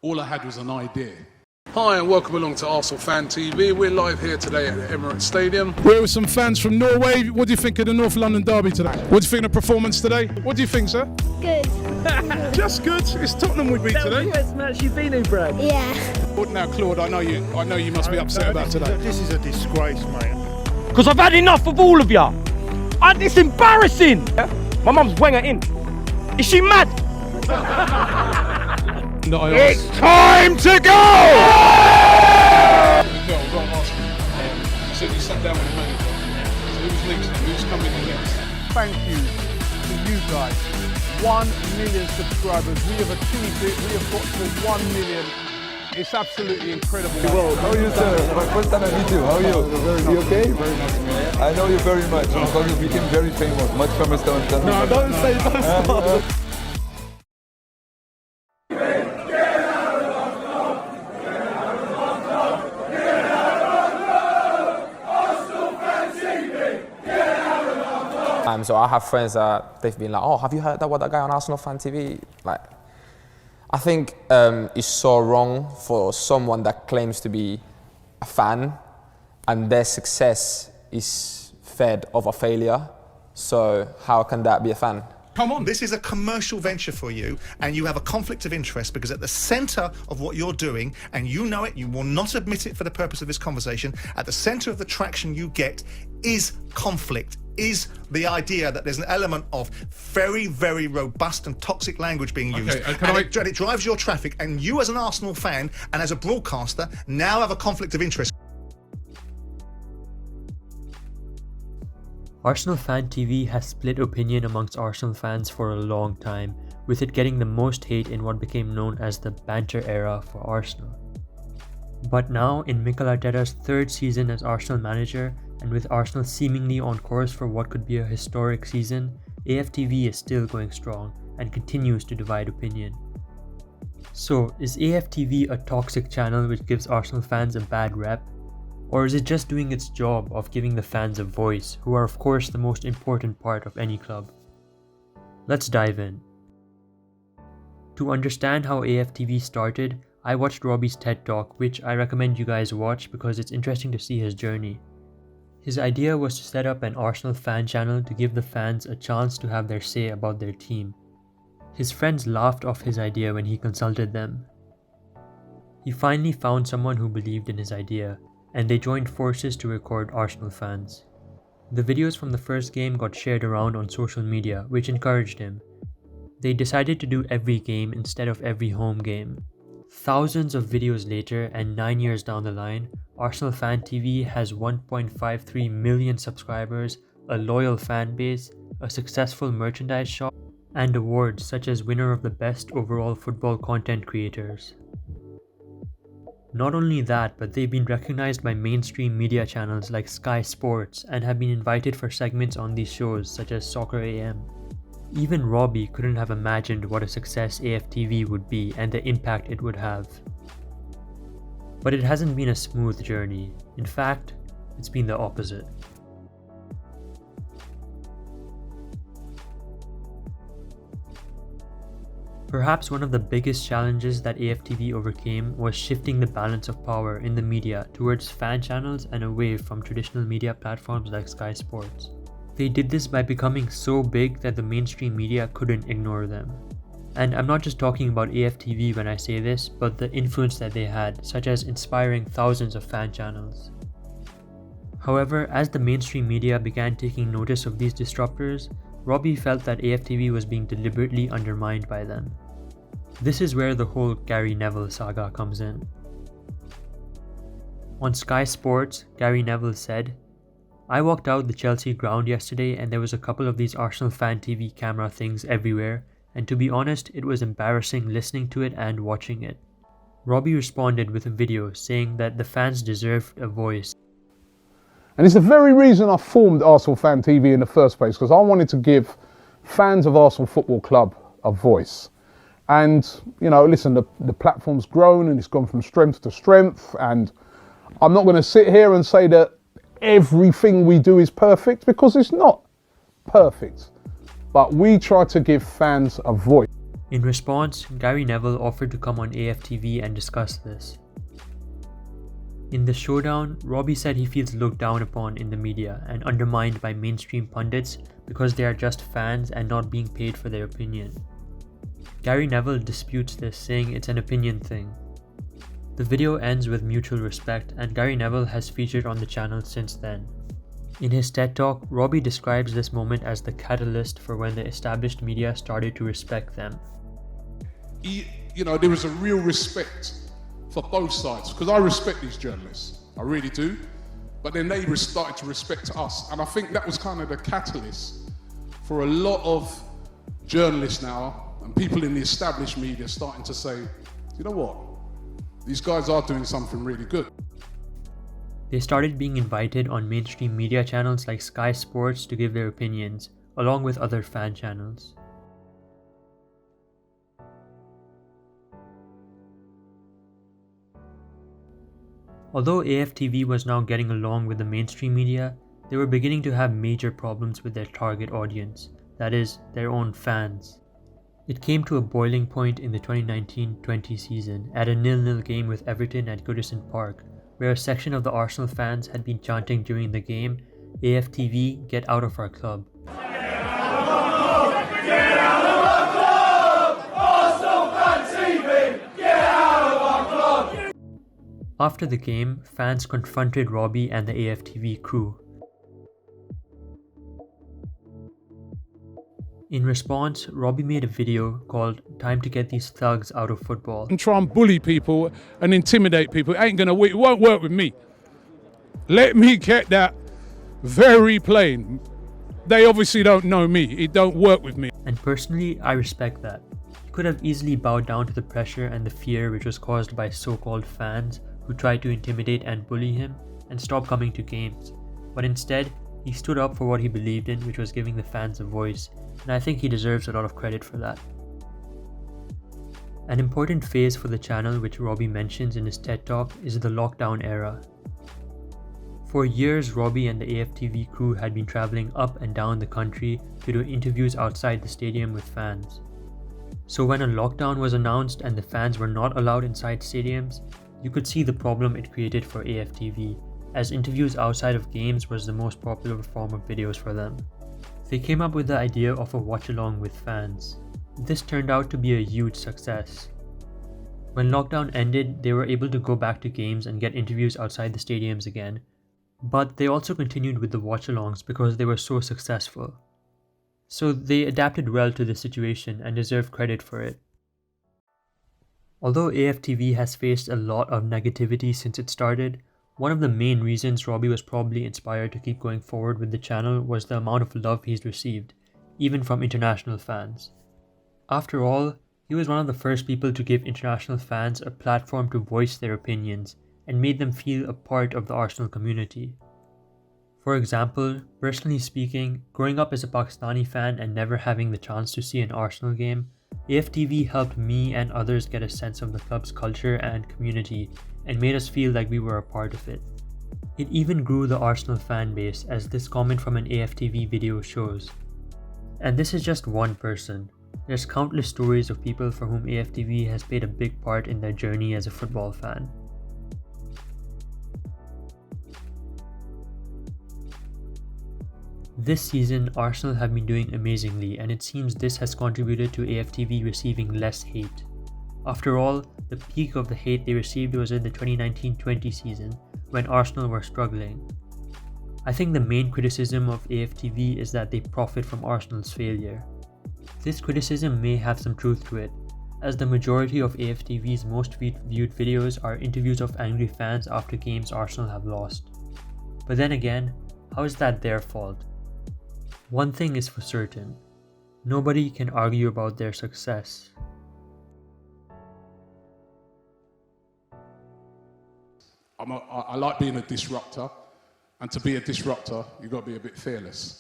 All I had was an idea. Hi and welcome along to Arsenal Fan TV. We're live here today at Emirates Stadium. We're with some fans from Norway. What do you think of the North London derby today? What do you think of the performance today? What do you think, sir? Good. Just good. It's Tottenham we beat today. Yes, match you've been in, Brad. Yeah. Now, Claude, I know you must be upset about today. This is a disgrace, mate. Because I've had enough of all of you. And it's embarrassing. My mum's Wenger in. Is she mad? It's time to go! Said he sat down with the manager. So who's next? Who's coming in next? Thank you to you guys. 1 million subscribers. We have achieved it. We have got to 1 million. It's absolutely incredible. Well, how are you, sir? My first time I meet you. How are you? You okay? Very nice to meet you. I know you very much because you became very famous, much famous than No, don't say that. So I have friends that they've been like, oh, have you heard that what that guy on Arsenal Fan TV? Like, I think it's so wrong for someone that claims to be a fan and their success is fed of a failure. So how can that be a fan? Come on. This is a commercial venture for you, and you have a conflict of interest because at the center of what you're doing, and you know it, you will not admit it for the purpose of this conversation, at the center of the traction you get is conflict, is the idea that there's an element of very, very robust and toxic language being used. Okay, and it drives your traffic, and you as an Arsenal fan and as a broadcaster now have a conflict of interest. Arsenal Fan TV has split opinion amongst Arsenal fans for a long time, with it getting the most hate in what became known as the banter era for Arsenal. But now, in Mikel Arteta's third season as Arsenal manager, and with Arsenal seemingly on course for what could be a historic season, AFTV is still going strong and continues to divide opinion. So, is AFTV a toxic channel which gives Arsenal fans a bad rep? Or is it just doing its job of giving the fans a voice, who are of course the most important part of any club? Let's dive in. To understand how AFTV started, I watched Robbie's TED Talk, which I recommend you guys watch because it's interesting to see his journey. His idea was to set up an Arsenal fan channel to give the fans a chance to have their say about their team. His friends laughed off his idea when he consulted them. He finally found someone who believed in his idea, and they joined forces to record Arsenal fans. The videos from the first game got shared around on social media, which encouraged him. They decided to do every game instead of every home game. Thousands of videos later, and 9 years down the line, Arsenal Fan TV has 1.53 million subscribers, a loyal fan base, a successful merchandise shop, and awards such as winner of the best overall football content creators. Not only that, but they've been recognized by mainstream media channels like Sky Sports and have been invited for segments on these shows such as Soccer AM. Even Robbie couldn't have imagined what a success AFTV would be and the impact it would have. But it hasn't been a smooth journey. In fact, it's been the opposite. Perhaps one of the biggest challenges that AFTV overcame was shifting the balance of power in the media towards fan channels and away from traditional media platforms like Sky Sports. They did this by becoming so big that the mainstream media couldn't ignore them. And I'm not just talking about AFTV when I say this, but the influence that they had, such as inspiring thousands of fan channels. However, as the mainstream media began taking notice of these disruptors, Robbie felt that AFTV was being deliberately undermined by them. This is where the whole Gary Neville saga comes in. On Sky Sports, Gary Neville said, "I walked out the Chelsea ground yesterday and there was a couple of these Arsenal Fan TV camera things everywhere, and to be honest, it was embarrassing listening to it and watching it." Robbie responded with a video saying that the fans deserved a voice. And it's the very reason I formed Arsenal Fan TV in the first place, because I wanted to give fans of Arsenal Football Club a voice. And, you know, listen, the platform's grown and it's gone from strength to strength. And I'm not going to sit here and say that everything we do is perfect, because it's not perfect. But we try to give fans a voice. In response, Gary Neville offered to come on AFTV and discuss this. In the showdown, Robbie said he feels looked down upon in the media and undermined by mainstream pundits because they are just fans and not being paid for their opinion. Gary Neville disputes this, saying it's an opinion thing. The video ends with mutual respect, and Gary Neville has featured on the channel since then. In his TED Talk, Robbie describes this moment as the catalyst for when the established media started to respect them. There was a real respect for both sides, because I respect these journalists, I really do, but then they started to respect us, and I think that was kind of the catalyst for a lot of journalists now and people in the established media starting to say, you know what, these guys are doing something really good. They started being invited on mainstream media channels like Sky Sports to give their opinions, along with other fan channels. Although AFTV was now getting along with the mainstream media, they were beginning to have major problems with their target audience, that is, their own fans. It came to a boiling point in the 2019-20 season at a 0-0 game with Everton at Goodison Park, where a section of the Arsenal fans had been chanting during the game, "AFTV, get out of our club." After the game, fans confronted Robbie and the AFTV crew. In response, Robbie made a video called "Time to Get These Thugs Out of Football." And try and bully people and intimidate people. It won't work with me. Let me get that very plain. They obviously don't know me. It don't work with me. And personally, I respect that. He could have easily bowed down to the pressure and the fear which was caused by so-called fans who tried to intimidate and bully him and stop coming to games. But instead, he stood up for what he believed in, which was giving the fans a voice, and I think he deserves a lot of credit for that. An important phase for the channel, which Robbie mentions in his TED Talk, is the lockdown era. For years, Robbie and the AFTV crew had been traveling up and down the country to do interviews outside the stadium with fans. So when a lockdown was announced and the fans were not allowed inside stadiums, you could see the problem it created for AFTV, as interviews outside of games was the most popular form of videos for them. They came up with the idea of a watch-along with fans. This turned out to be a huge success. When lockdown ended, they were able to go back to games and get interviews outside the stadiums again, but they also continued with the watch-alongs because they were so successful. So they adapted well to the situation and deserve credit for it. Although AFTV has faced a lot of negativity since it started, one of the main reasons Robbie was probably inspired to keep going forward with the channel was the amount of love he's received, even from international fans. After all, he was one of the first people to give international fans a platform to voice their opinions and made them feel a part of the Arsenal community. For example, personally speaking, growing up as a Pakistani fan and never having the chance to see an Arsenal game, AFTV helped me and others get a sense of the club's culture and community and made us feel like we were a part of it. It even grew the Arsenal fan base, as this comment from an AFTV video shows. And this is just one person. There's countless stories of people for whom AFTV has played a big part in their journey as a football fan. This season, Arsenal have been doing amazingly, and it seems this has contributed to AFTV receiving less hate. After all, the peak of the hate they received was in the 2019-20 season, when Arsenal were struggling. I think the main criticism of AFTV is that they profit from Arsenal's failure. This criticism may have some truth to it, as the majority of AFTV's most viewed videos are interviews of angry fans after games Arsenal have lost. But then again, how is that their fault? One thing is for certain, nobody can argue about their success. I like being a disruptor, and to be a disruptor, you've got to be a bit fearless.